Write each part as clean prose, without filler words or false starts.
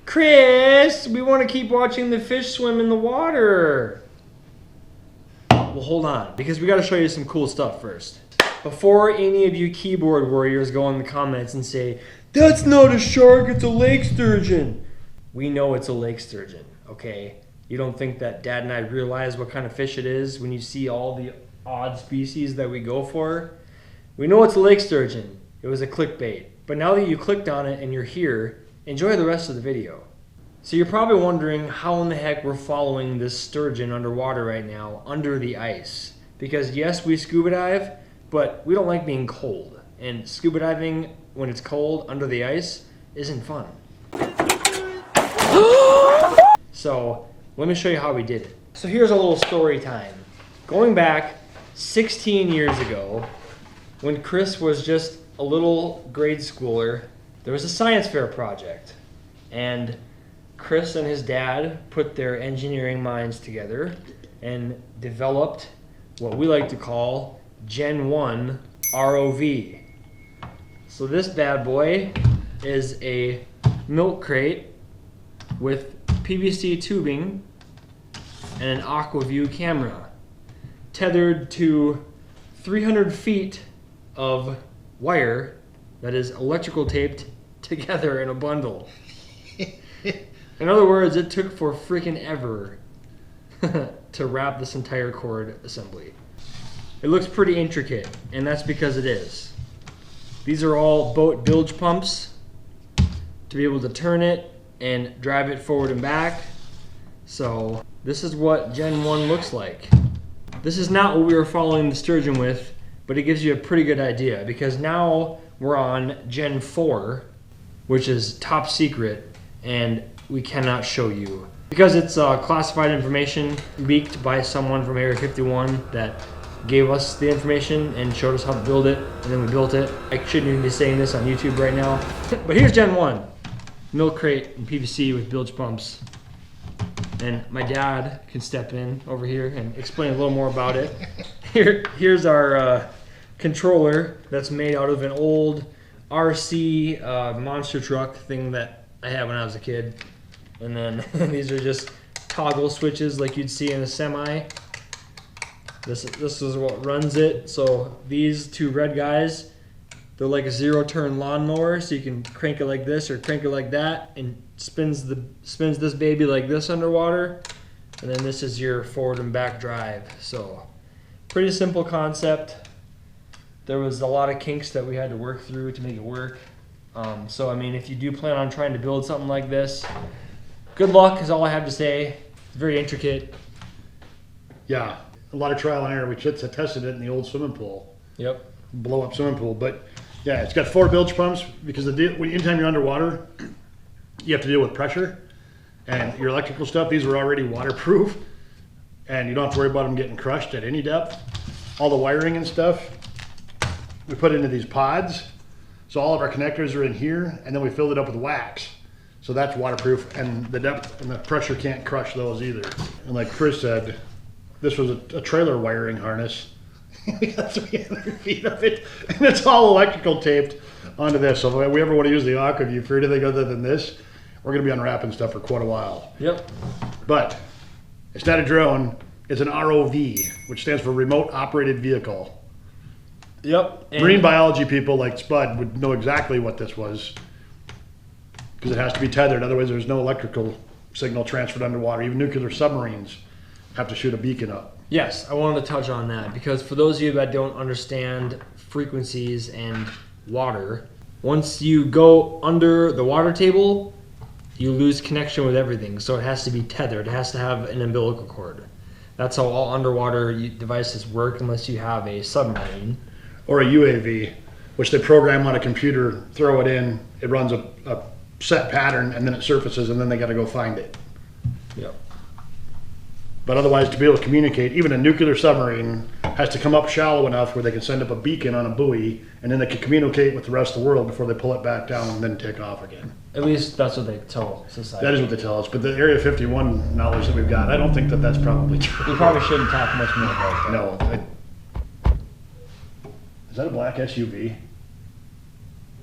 Chris, we want to keep watching the fish swim in the water. Well, hold on, because we got to show you some cool stuff first. Before any of you keyboard warriors go in the comments and say, "That's not a shark, it's a lake sturgeon." We know it's a lake sturgeon, okay? You don't think that Dad and I realize what kind of fish it is when you see all the odd species that we go for? We know it's a lake sturgeon. It was a clickbait. But now that you clicked on it and you're here, enjoy the rest of the video. So you're probably wondering how in the heck we're following this sturgeon underwater right now, under the ice. Because yes, we scuba dive, but we don't like being cold. And scuba diving when it's cold under the ice isn't fun. So let me show you how we did it. So here's a little story time. Going back 16 years ago, when Chris was just a little grade schooler, there was a science fair project. And Chris and his dad put their engineering minds together and developed what we like to call Gen 1 ROV. So this bad boy is a milk crate with PVC tubing and an Aqua ROV camera tethered to 300 feet of wire that is electrical taped together in a bundle. In other words, it took for freaking ever to wrap this entire cord assembly. It looks pretty intricate, and that's because it is. These are all boat bilge pumps to be able to turn it and drive it forward and back. So this is what Gen 1 looks like. This is not what we were following the sturgeon with, but it gives you a pretty good idea, because now we're on Gen 4, which is top secret, and we cannot show you because it's classified information leaked by someone from Area 51 that gave us the information and showed us how to build it, and then we built it. I shouldn't even be saying this on YouTube right now, but here's Gen 1. Milk crate and PVC with bilge pumps. And my dad can step in over here and explain a little more about it. Here's our controller that's made out of an old RC monster truck thing that I had when I was a kid. And then these are just toggle switches like you'd see in a semi. This is what runs it. So these two red guys, they're like a zero-turn lawnmower, so you can crank it like this or crank it like that, and spins this baby like this underwater. And then this is your forward and back drive. So pretty simple concept. There was a lot of kinks that we had to work through to make it work. So I mean, if you do plan on trying to build something like this, good luck is all I have to say. It's very intricate. Yeah, a lot of trial and error. We just tested it in the old swimming pool. Yep. Blow up swimming pool. But yeah, it's got 4 bilge pumps, because anytime you're underwater, you have to deal with pressure. And your electrical stuff, these are already waterproof, and you don't have to worry about them getting crushed at any depth. All the wiring and stuff, we put into these pods. So all of our connectors are in here, and then we filled it up with wax. So that's waterproof, and the depth and the pressure can't crush those either. And like Chris said, this was a trailer wiring harness. We got 300 feet of it, and it's all electrical taped onto this. So if we ever want to use the Aqua ROV for anything other than this, we're going to be unwrapping stuff for quite a while. Yep. But it's not a drone, it's an ROV, which stands for Remote Operated Vehicle. Yep. Marine biology people like Spud would know exactly what this was, because it has to be tethered. Otherwise, there's no electrical signal transferred underwater. Even nuclear submarines have to shoot a beacon up. Yes, I wanted to touch on that, because for those of you that don't understand frequencies and water, once you go under the water table, you lose connection with everything. So it has to be tethered. It has to have an umbilical cord. That's how all underwater devices work, unless you have a submarine. Or a UAV, which they program on a computer, throw it in, it runs a set pattern, and then it surfaces, and then they got to go find it. Yep. But otherwise, to be able to communicate, even a nuclear submarine has to come up shallow enough where they can send up a beacon on a buoy, and then they can communicate with the rest of the world before they pull it back down and then take off again. At least that's what they tell society. That is what they tell us. But the Area 51 knowledge that we've got, I don't think that that's probably true. We probably shouldn't talk much more about that. No. Is that a black SUV?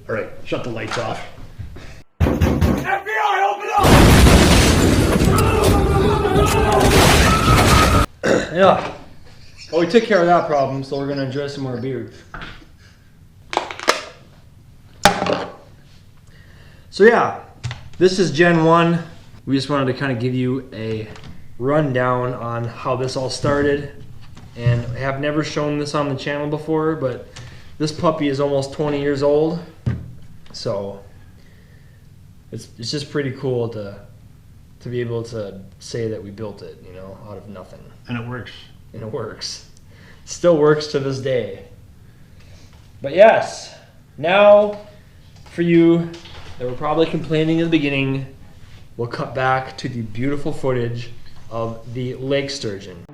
All right, shut the lights off. FBI, open up! Yeah. Well, we took care of that problem, so we're gonna enjoy some more beer. So yeah, this is Gen 1. We just wanted to kind of give you a rundown on how this all started. And I have never shown this on the channel before, but this puppy is almost 20 years old. So it's just pretty cool to be able to say that we built it, you know, out of nothing. And it works. And it works. Still works to this day. But yes, now for you that were probably complaining in the beginning, we'll cut back to the beautiful footage of the Lake Sturgeon.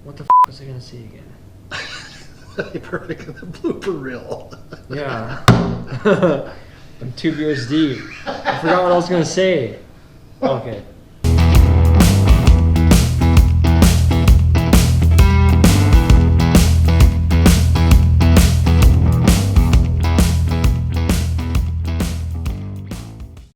What the f was I gonna see again? Perfect. The blooper reel. Yeah. I'm 2 beers deep. I forgot what I was gonna say. Okay.